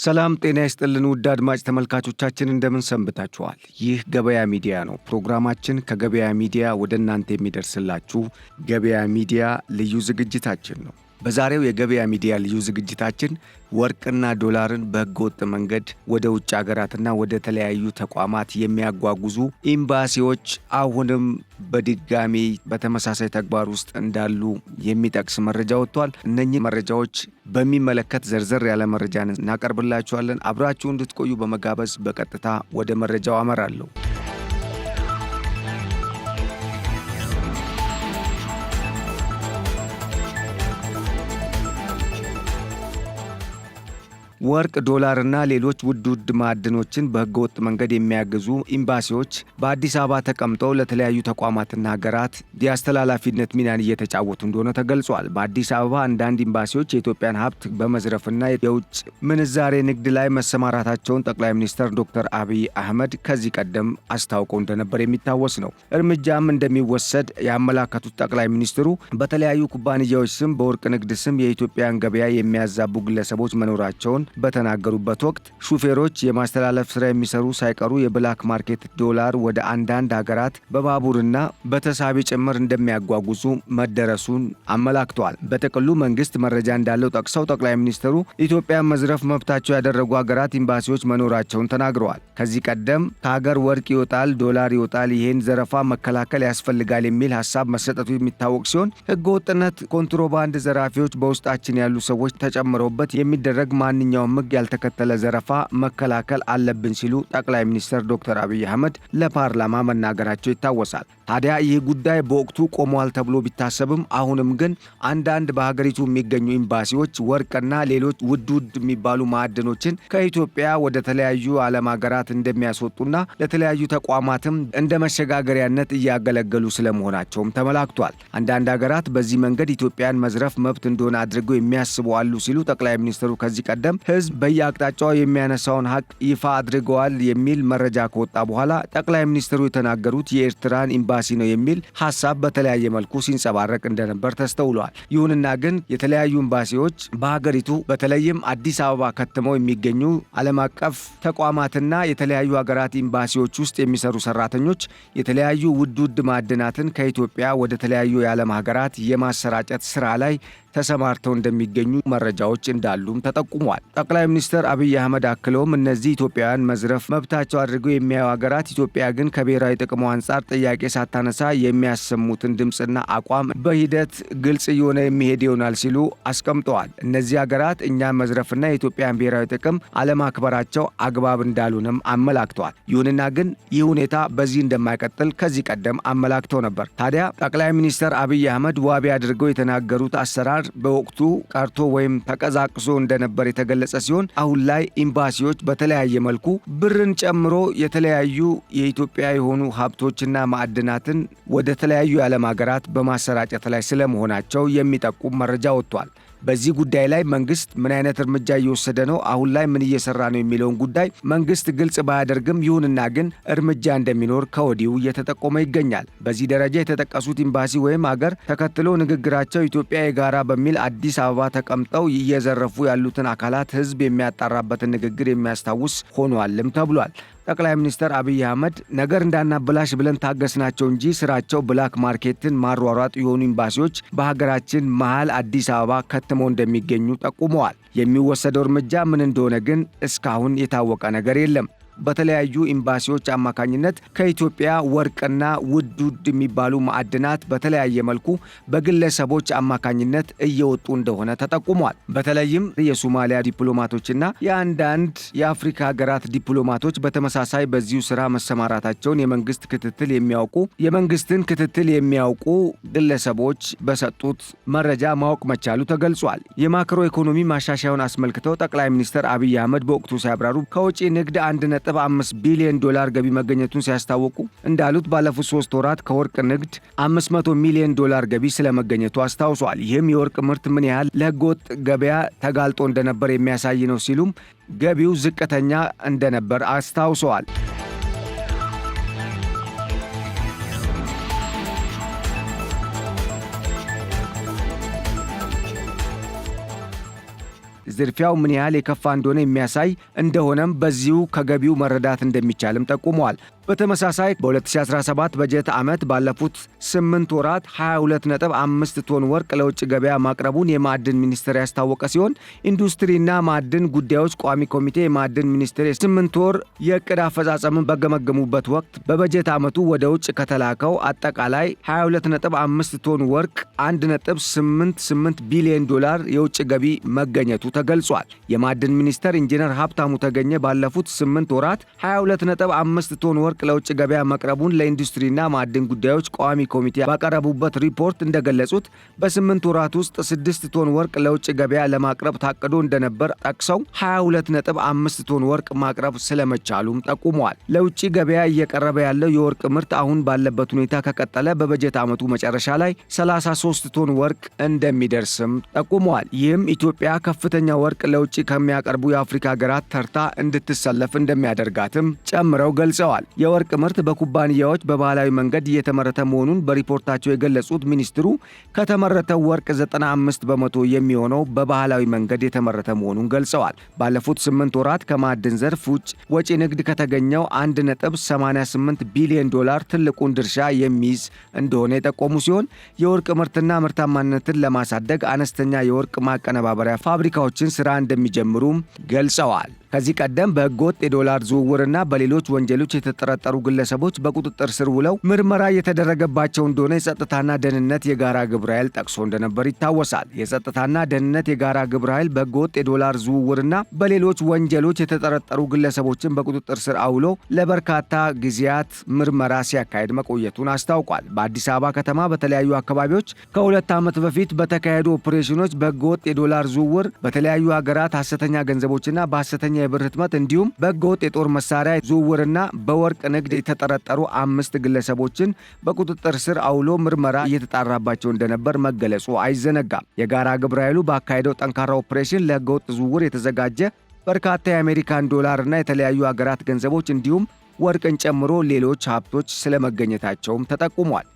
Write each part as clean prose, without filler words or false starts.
ሰላም ጤና ይስጥልን ውድ አድማጭ ተመልካቾቻችን እንደምን ሰንብታችኋል? ይህ ገበያ ሚዲያ ነው። ፕሮግራማችን ከገበያ ሚዲያ ወደ እናንተ የሚደርስላችሁ ገበያ ሚዲያ ልዩ ዝግጅታችን ነው። በዛሬው የገበያ ሚዲያ ልዩ ዝግጅታችን ወርቅና ዶላርን በህገወጥ መንገድ ወደ ውጭ ሀገራትና ወደ ተለያዩ ተቋማት የሚያጓጉዙ ኤምባሲዎች አሁንም በድጋሚ በተመሳሳይ ተግባር ውስጥ እንዳሉ የሚጠቅስ መረጃ ወጥቷል። እነኚህ መረጃዎች በሚመለከት ዘርዘር ያለ መረጃን እናቀርብላችኋለን። አብራችሁ እንድትቆዩ በመጋበዝ በቀጥታ ወደ መረጃው አመራለሁ። ወርቅ፣ ዶላርና ሌሎች ውድ ማዕድኖችን በህገወጥ መንገድ የሚያግዙ ኤምባሲዎች በአዲስ አበባ ተቀምጠው ለተለያዩ ተቋማትና ሀገራት የአስተላላፊነት ሚናን እየተጫወቱ እንደሆነ ተገልጿል። በአዲስ አበባ አንዳንድ ኤምባሲዎች የኢትዮጵያን ሀብት በመዝረፍና የውጭ ምንዛሬ ንግድ ላይ መሰማራታቸውን ጠቅላይ ሚኒስትር ዶክተር አብይ አህመድ ከዚህ ቀደም አስታውቀው እንደነበር የሚታወስ ነው። እርምጃም እንደሚወሰድ ያመላከቱት ጠቅላይ ሚኒስትሩ በተለያዩ ኩባንያዎች ስም በወርቅ ንግድ ስም የኢትዮጵያን ገበያ የሚያዛቡ ግለሰቦች መኖራቸውን በተናገሩበት ወቅት ሹፌሮች የማስተላለፍ ስራ የሚሰሩ ሳይቀሩ የብላክ ማርኬት ዶላር ወደ አንዳንድ ሀገራት በባቡርና በተሳቢ ጭምር እንደሚያጓጉዙ መደረሱን አመላክተዋል። በጥቅሉ መንግስት መረጃ እንዳለው ጠቅሰው ጠቅላይ ሚኒስትሩ ኢትዮጵያን መዝረፍ መብታቸው ያደረጉ ሀገራት ኤምባሲዎች መኖራቸውን ተናግረዋል። ከዚህ ቀደም ከሀገር ወርቅ ይወጣል፣ ዶላር ይወጣል፣ ይህን ዘረፋ መከላከል ያስፈልጋል የሚል ሀሳብ መሰጠቱ የሚታወቅ ሲሆን ህገወጥነት፣ ኮንትሮባንድ፣ ዘራፊዎች በውስጣችን ያሉ ሰዎች ተጨምረውበት የሚደረግ ማንኛውም ሕግ ያልተከተለ ዘረፋ መከላከል አለብን ሲሉ ጠቅላይ ሚኒስትር ዶክተር አብይ አህመድ ለፓርላማ መናገራቸው ይታወሳል። ታዲያ ይህ ጉዳይ በወቅቱ ቆሟል ተብሎ ቢታሰብም አሁንም ግን አንዳንድ በሀገሪቱ የሚገኙ ኤምባሲዎች ወርቅና ሌሎች ውድ የሚባሉ ማዕድኖችን ከኢትዮጵያ ወደ ተለያዩ ዓለም ሀገራት እንደሚያስወጡና ለተለያዩ ተቋማትም እንደ መሸጋገሪያነት እያገለገሉ ስለመሆናቸውም ተመላክቷል። አንዳንድ ሀገራት በዚህ መንገድ ኢትዮጵያን መዝረፍ መብት እንደሆነ አድርገው የሚያስቡ አሉ ሲሉ ጠቅላይ ሚኒስትሩ ከዚህ ቀደም ህዝብ በየአቅጣጫው የሚያነሳውን ሀቅ ይፋ አድርገዋል የሚል መረጃ ከወጣ በኋላ ጠቅላይ ሚኒስትሩ የተናገሩት የኤርትራን ኤምባሲ ነው የሚል ሐሳብ በተለያየ መልኩ ሲንጸባረቅ እንደነበር ተስተውሏል። ይሁንና ግን የተለያዩ ኤምባሲዎች በሀገሪቱ በተለይም አዲስ አበባ ከተማው የሚገኙ ዓለም አቀፍ ተቋማትና የተለያዩ ሀገራት ኤምባሲዎች ውስጥ የሚሰሩ ሰራተኞች የተለያዩ ውድ ማዕድናትን ከኢትዮጵያ ወደ ተለያዩ የዓለም ሀገራት የማሰራጨት ስራ ላይ ተሰማርተው እንደሚገኙ መረጃዎች እንዳሉም ተጠቁሟል። ጠቅላይ ሚኒስትር አብይ አህመድ አክለውም እነዚህ ኢትዮጵያውያን መዝረፍ መብታቸው አድርገው የሚያዩ ሀገራት ኢትዮጵያ ግን ከብሔራዊ ጥቅሙ አንጻር ጥያቄ ሳታነሳ የሚያሰሙትን ድምፅና አቋም በሂደት ግልጽ እየሆነ የሚሄድ ይሆናል ሲሉ አስቀምጠዋል። እነዚህ ሀገራት እኛን መዝረፍና የኢትዮጵያን ብሔራዊ ጥቅም አለማክበራቸው አግባብ እንዳሉንም አመላክተዋል። ይሁንና ግን ይህ ሁኔታ በዚህ እንደማይቀጥል ከዚህ ቀደም አመላክተው ነበር። ታዲያ ጠቅላይ ሚኒስትር አብይ አህመድ ዋቢ አድርገው የተናገሩት አሰራር በወቅቱ ቀርቶ ወይም ተቀዛቅሶ እንደነበር የተገለጸ ሲሆን አሁን ላይ ኤምባሲዎች በተለያየ መልኩ ብርን ጨምሮ የተለያዩ የኢትዮጵያ የሆኑ ሀብቶችና ማዕድናትን ወደ ተለያዩ የዓለም ሀገራት በማሰራጨት ላይ ስለመሆናቸው የሚጠቁም መረጃ ወጥቷል። በዚህ ጉዳይ ላይ መንግስት ምን አይነት እርምጃ እየወሰደ ነው፣ አሁን ላይ ምን እየሰራ ነው የሚለውን ጉዳይ መንግስት ግልጽ ባያደርግም ይሁንና ግን እርምጃ እንደሚኖር ከወዲሁ እየተጠቆመ ይገኛል። በዚህ ደረጃ የተጠቀሱት ኤምባሲ ወይም ሀገር ተከትሎ ንግግራቸው ኢትዮጵያ የጋራ በሚል አዲስ አበባ ተቀምጠው እየዘረፉ ያሉትን አካላት ህዝብ የሚያጣራበትን ንግግር የሚያስታውስ ሆኗልም ተብሏል። ጠቅላይ ሚኒስትር አብይ አህመድ ነገር እንዳናበላሽ ብለን ታገስናቸው እንጂ ስራቸው ብላክ ማርኬትን ማሯሯጥ የሆኑ ኤምባሲዎች በሀገራችን መሃል አዲስ አበባ ከትመው እንደሚገኙ ጠቁመዋል። የሚወሰደው እርምጃ ምን እንደሆነ ግን እስካሁን የታወቀ ነገር የለም። በተለያዩ ኤምባሲዎች አማካኝነት ከኢትዮጵያ ወርቅና ውድ የሚባሉ ማዕድናት በተለያየ መልኩ በግለሰቦች አማካኝነት እየወጡ እንደሆነ ተጠቁሟል። በተለይም የሶማሊያ ዲፕሎማቶችና የአንዳንድ የአፍሪካ ሀገራት ዲፕሎማቶች በተመሳሳይ በዚሁ ስራ መሰማራታቸውን የመንግስትን ክትትል የሚያውቁ ግለሰቦች በሰጡት መረጃ ማወቅ መቻሉ ተገልጿል። የማክሮ ኢኮኖሚ ማሻሻያውን አስመልክተው ጠቅላይ ሚኒስትር አብይ አህመድ በወቅቱ ሲያብራሩ ከውጪ ንግድ 1.5 ቢሊዮን ዶላር ገቢ መገኘቱን ሲያስታውቁ እንዳሉት ባለፉት 3 ወራት ከወርቅ ንግድ 500 ሚሊዮን ዶላር ገቢ ስለመገኘቱ አስታውሷል። ይህም የወርቅ ምርት ምን ያህል ለህገወጥ ገበያ ተጋልጦ እንደነበር የሚያሳይ ነው ሲሉም ገቢው ዝቅተኛ እንደነበር አስታውሰዋል። ዝርፊያው ምን ያህል የከፋ እንደሆነ የሚያሳይ እንደሆነም በዚሁ ከገቢው መረዳት እንደሚቻልም ጠቁመዋል። በተመሳሳይ በ2017 በጀት ዓመት ባለፉት 8 ወራት 22.5 ቶን ወርቅ ለውጭ ገበያ ማቅረቡን የማዕድን ሚኒስቴር ያስታወቀ ሲሆን ኢንዱስትሪና ማዕድን ጉዳዮች ቋሚ ኮሚቴ የማዕድን ሚኒስቴር የ8 ወር የዕቅድ አፈጻጸምን በገመገሙበት ወቅት በበጀት ዓመቱ ወደ ውጭ ከተላከው አጠቃላይ 22.5 ቶን ወርቅ 1.88 ቢሊዮን ዶላር የውጭ ገቢ መገኘቱ ተገልጿል። የማዕድን ሚኒስቴር ኢንጂነር ሀብታሙ ተገኘ ባለፉት 8 ወራት 22.5 ቶን ወርቅ ለውጭ ገበያ መቅረቡን ለኢንዱስትሪና ማዕድን ጉዳዮች ቋሚ ኮሚቴ ባቀረቡበት ሪፖርት እንደገለጹት በ8 ወራት ውስጥ 6 ቶን ወርቅ ለውጭ ገበያ ለማቅረብ ታቅዶ እንደነበር ጠቅሰው 22.5 ቶን ወርቅ ማቅረብ ስለመቻሉም ጠቁመዋል። ለውጭ ገበያ እየቀረበ ያለው የወርቅ ምርት አሁን ባለበት ሁኔታ ከቀጠለ በበጀት ዓመቱ መጨረሻ ላይ 33 ቶን ወርቅ እንደሚደርስም ጠቁመዋል። ይህም ኢትዮጵያ ከፍተኛ ወርቅ ለውጭ ከሚያቀርቡ የአፍሪካ ሀገራት ተርታ እንድትሰለፍ እንደሚያደርጋትም ጨምረው ገልጸዋል። የወርቅ ምርት በኩባንያዎች በባህላዊ መንገድ እየተመረተ መሆኑን በሪፖርታቸው የገለጹት ሚኒስትሩ ከተመረተው ወርቅ 95 በመቶ የሚሆነው በባህላዊ መንገድ የተመረተ መሆኑን ገልጸዋል። ባለፉት 8 ወራት ከማዕድን ዘርፍ ውጭ ወጪ ንግድ ከተገኘው 1.88 ቢሊዮን ዶላር ትልቁን ድርሻ የሚይዝ እንደሆነ የጠቆሙ ሲሆን የወርቅ ምርትና ምርታማነትን ለማሳደግ አነስተኛ የወርቅ ማቀነባበሪያ ፋብሪካዎችን ስራ እንደሚጀምሩም ገልጸዋል። ከዚህ ቀደም በህገወጥ የዶላር ዝውውርና በሌሎች ወንጀሎች የተጠረጠሩ ግለሰቦች በቁጥጥር ስር ውለው ምርመራ የተደረገባቸው እንደሆነ የጸጥታና ደህንነት የጋራ ግብረ ኃይል ጠቅሶ እንደነበር ይታወሳል። የጸጥታና ደህንነት የጋራ ግብረ ኃይል በህገወጥ የዶላር ዝውውርና በሌሎች ወንጀሎች የተጠረጠሩ ግለሰቦችን በቁጥጥር ስር አውሎ ለበርካታ ጊዜያት ምርመራ ሲያካሄድ መቆየቱን አስታውቋል። በአዲስ አበባ ከተማ በተለያዩ አካባቢዎች ከ2 ዓመት በፊት በተካሄዱ ኦፕሬሽኖች በህገወጥ የዶላር ዝውውር፣ በተለያዩ ሀገራት ሐሰተኛ ገንዘቦችና በሐሰተኛ የብር ህትመት እንዲሁም በህገወጥ የጦር መሳሪያ ዝውውርና በወርቅ ንግድ የተጠረጠሩ 5 ግለሰቦችን በቁጥጥር ስር አውሎ ምርመራ እየተጣራባቸው እንደነበር መገለጹ አይዘነጋም። የጋራ ግብረ ኃይሉ ባካሄደው ጠንካራ ኦፕሬሽን ለህገወጥ ዝውውር የተዘጋጀ በርካታ የአሜሪካን ዶላርና የተለያዩ ሀገራት ገንዘቦች እንዲሁም ወርቅን ጨምሮ ሌሎች ሀብቶች ስለመገኘታቸውም ተጠቁሟል።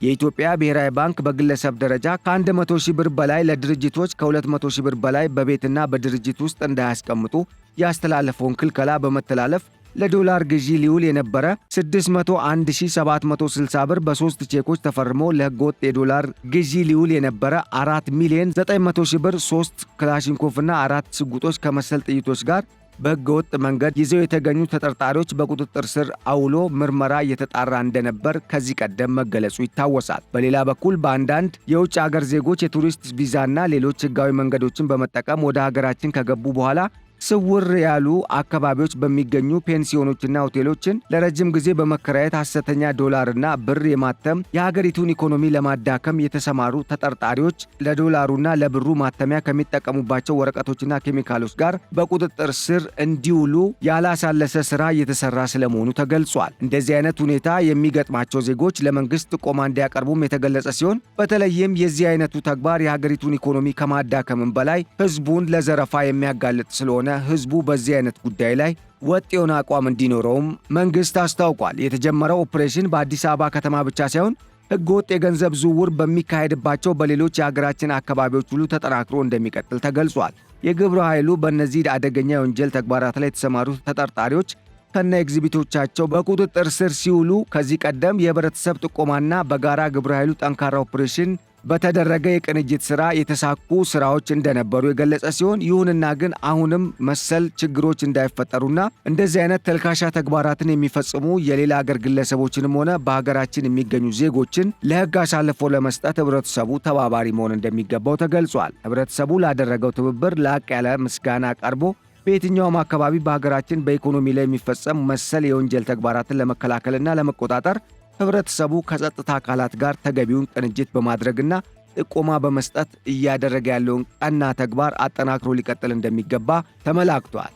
የኢትዮጵያ ብሔራዊ ባንክ በግለሰብ ደረጃ ከ100 ሺህ ብር በላይ ለድርጅቶች ከ200 ሺህ ብር በላይ በቤትና በድርጅት ውስጥ እንዳያስቀምጡ ያስተላለፈውን ክልከላ በመተላለፍ ለዶላር ግዢ ሊውል የነበረ 601760 ብር በ3 ቼኮች ተፈርሞ ለህገወጥ የዶላር ግዢ ሊውል የነበረ 4 ሚሊዮን 900 ሺህ ብር 3 ክላሽንኮቭና 4 ሽጉጦች ከመሰል ጥይቶች ጋር በህገወጥ መንገድ ይዘው የተገኙ ተጠርጣሪዎች በቁጥጥር ስር አውሎ ምርመራ እየተጣራ እንደነበር ከዚህ ቀደም መገለጹ ይታወሳል። በሌላ በኩል በአንዳንድ የውጭ ሀገር ዜጎች የቱሪስት ቪዛና ሌሎች ህጋዊ መንገዶችን በመጠቀም ወደ ሀገራችን ከገቡ በኋላ ስውር ያሉ አካባቢዎች በሚገኙ ፔንሲዮኖችና ሆቴሎችን ለረጅም ጊዜ በመከራየት ሐሰተኛ ዶላርና ብር የማተም የሀገሪቱን ኢኮኖሚ ለማዳከም የተሰማሩ ተጠርጣሪዎች ለዶላሩና ለብሩ ማተሚያ ከሚጠቀሙባቸው ወረቀቶችና ኬሚካሎች ጋር በቁጥጥር ስር እንዲውሉ ያላሳለሰ ስራ እየተሰራ ስለመሆኑ ተገልጿል። እንደዚህ አይነት ሁኔታ የሚገጥማቸው ዜጎች ለመንግስት ጥቆማ እንዲያቀርቡም የተገለጸ ሲሆን በተለይም የዚህ አይነቱ ተግባር የሀገሪቱን ኢኮኖሚ ከማዳከምም በላይ ህዝቡን ለዘረፋ የሚያጋልጥ ስለሆነ ህዝቡ በዚህ አይነት ጉዳይ ላይ ወጥ የሆነ አቋም እንዲኖረውም መንግስት አስታውቋል። የተጀመረው ኦፕሬሽን በአዲስ አበባ ከተማ ብቻ ሳይሆን ህገወጥ የገንዘብ ዝውውር በሚካሄድባቸው በሌሎች የሀገራችን አካባቢዎች ሁሉ ተጠናክሮ እንደሚቀጥል ተገልጿል። የግብረ ኃይሉ በእነዚህ አደገኛ የወንጀል ተግባራት ላይ የተሰማሩ ተጠርጣሪዎች ከነ ኤግዚቢቶቻቸው በቁጥጥር ስር ሲውሉ ከዚህ ቀደም የህብረተሰብ ጥቆማና በጋራ ግብረ ኃይሉ ጠንካራ ኦፕሬሽን በተደረገ የቅንጅት ሥራ የተሳኩ ሥራዎች እንደነበሩ የገለጸ ሲሆን ይሁንና ግን አሁንም መሰል ችግሮች እንዳይፈጠሩና እንደዚህ አይነት ተልካሻ ተግባራትን የሚፈጽሙ የሌላ ሀገር ግለሰቦችንም ሆነ በሀገራችን የሚገኙ ዜጎችን ለህግ አሳልፎ ለመስጠት ህብረተሰቡ ተባባሪ መሆን እንደሚገባው ተገልጿል። ህብረተሰቡ ላደረገው ትብብር ላቅ ያለ ምስጋና ቀርቦ በየትኛውም አካባቢ በሀገራችን በኢኮኖሚ ላይ የሚፈጸም መሰል የወንጀል ተግባራትን ለመከላከልና ለመቆጣጠር ህብረተሰቡ ከጸጥታ አካላት ጋር ተገቢውን ቅንጅት በማድረግና ጥቆማ በመስጠት እያደረገ ያለውን ቀና ተግባር አጠናክሮ ሊቀጥል እንደሚገባ ተመላክቷል።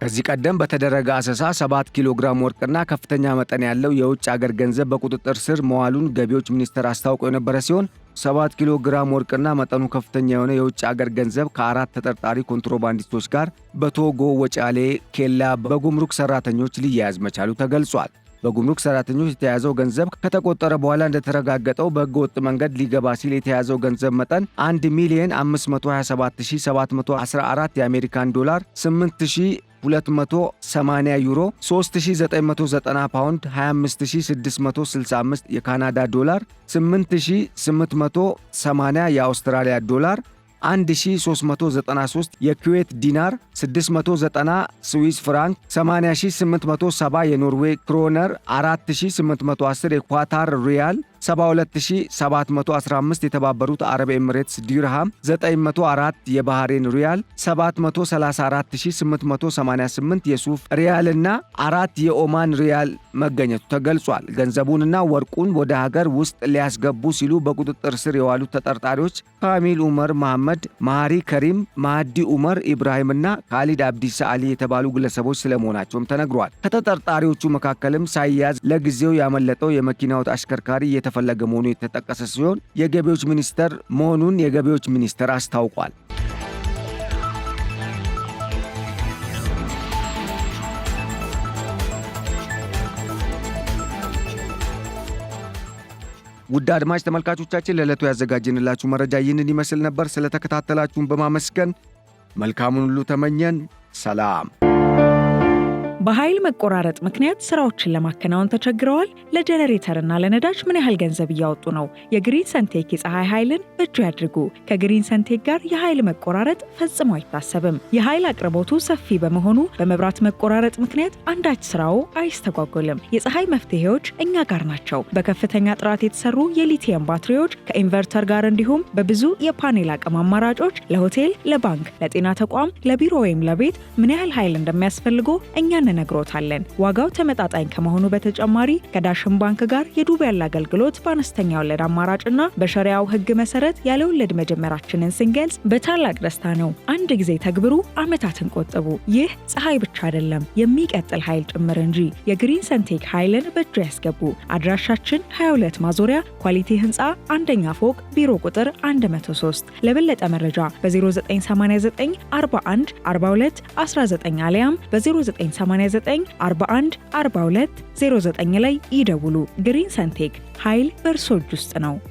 ከዚህ ቀደም በተደረገ አሰሳ 7 ኪሎ ግራም ወርቅና ከፍተኛ መጠን ያለው የውጭ አገር ገንዘብ በቁጥጥር ስር መዋሉን ገቢዎች ሚኒስቴር አስታውቆ የነበረ ሲሆን 7 ኪሎ ግራም ወርቅና መጠኑ ከፍተኛ የሆነ የውጭ አገር ገንዘብ ከ4 ተጠርጣሪ ኮንትሮባንዲስቶች ጋር በቶጎ ወጫሌ ኬላ በጉምሩክ ሰራተኞች ሊያያዝ መቻሉ ተገልጿል። በጉምሩክ ሰራተኞች የተያዘው ገንዘብ ከተቆጠረ በኋላ እንደተረጋገጠው በህገወጥ መንገድ ሊገባ ሲል የተያዘው ገንዘብ መጠን 1,527,714 የአሜሪካን ዶላር፣ 8,280 ዩሮ፣ 3,990 ፓውንድ፣ 25,665 የካናዳ ዶላር፣ 8,880 የአውስትራሊያ ዶላር፣ 1393 የኩዌት ዲናር፣ 690 ስዊስ ፍራንክ፣ 80870 የኖርዌይ ክሮነር፣ 4810 የኳታር ሪያል፣ 72715 የተባበሩት አረብ ኤሚሬትስ ዲርሃም፣ 904 የባህሬን ሪያል፣ 734888 የሱፍ ሪያልና 4 የኦማን ሪያል መገኘቱ ተገልጿል። ገንዘቡንና ወርቁን ወደ ሀገር ውስጥ ሊያስገቡ ሲሉ በቁጥጥር ስር የዋሉት ተጠርጣሪዎች ካሚል ኡመር መሐመድ፣ ማሪ ከሪም፣ ማህዲ ኡመር ኢብራሂምና ካሊድ አብዲሳ አሊ የተባሉ ግለሰቦች ስለመሆናቸውም ተነግሯል። ከተጠርጣሪዎቹ መካከልም ሳይያዝ ለጊዜው ያመለጠው የመኪናው አሽከርካሪ የተፈለገ መሆኑ የተጠቀሰ ሲሆን የገቢዎች ሚኒስቴር መሆኑን የገቢዎች ሚኒስቴር አስታውቋል። ውድ አድማጭ ተመልካቾቻችን ለዕለቱ ያዘጋጀንላችሁ መረጃ ይህንን ይመስል ነበር። ስለተከታተላችሁን በማመስገን መልካሙን ሁሉ ተመኘን። ሰላም። በኃይል መቆራረጥ ምክንያት ስራዎችን ለማከናወን ተቸግረዋል? ለጀነሬተርና ለነዳጅ ምን ያህል ገንዘብ እያወጡ ነው? የግሪን ሰንቴክ የፀሐይ ኃይልን በእጁ ያድርጉ። ከግሪን ሰንቴክ ጋር የኃይል መቆራረጥ ፈጽሞ አይታሰብም። የኃይል አቅርቦቱ ሰፊ በመሆኑ በመብራት መቆራረጥ ምክንያት አንዳች ስራው አይስተጓጎልም። የፀሐይ መፍትሄዎች እኛ ጋር ናቸው። በከፍተኛ ጥራት የተሰሩ የሊቲየም ባትሪዎች ከኢንቨርተር ጋር እንዲሁም በብዙ የፓኔል አቅም አማራጮች ለሆቴል፣ ለባንክ፣ ለጤና ተቋም፣ ለቢሮ ወይም ለቤት ምን ያህል ኃይል እንደሚያስፈልጎ እኛ እንነግሮታለን። ዋጋው ተመጣጣኝ ከመሆኑ በተጨማሪ ከዳሽን ባንክ ጋር የዱቤ ያለ አገልግሎት በአነስተኛ ወለድ አማራጭና በሸሪያው ሕግ መሰረት ያለ ወለድ መጀመራችንን ስንገልጽ በታላቅ ደስታ ነው። አንድ ጊዜ ተግብሩ፣ ዓመታትን ቆጥቡ። ይህ ፀሐይ ብቻ አይደለም፣ የሚቀጥል ኃይል ጭምር እንጂ። የግሪን ሰንቴክ ኃይልን በእጁ ያስገቡ። አድራሻችን 22 ማዞሪያ ኳሊቲ ህንፃ አንደኛ ፎቅ ቢሮ ቁጥር 103። ለበለጠ መረጃ በ0989 41 42 19 አሊያም በ0989 41 42 09 ላይ ይደውሉ። ግሪን ሰንቴክ ኃይል በእርሶ እጅ ውስጥ ነው።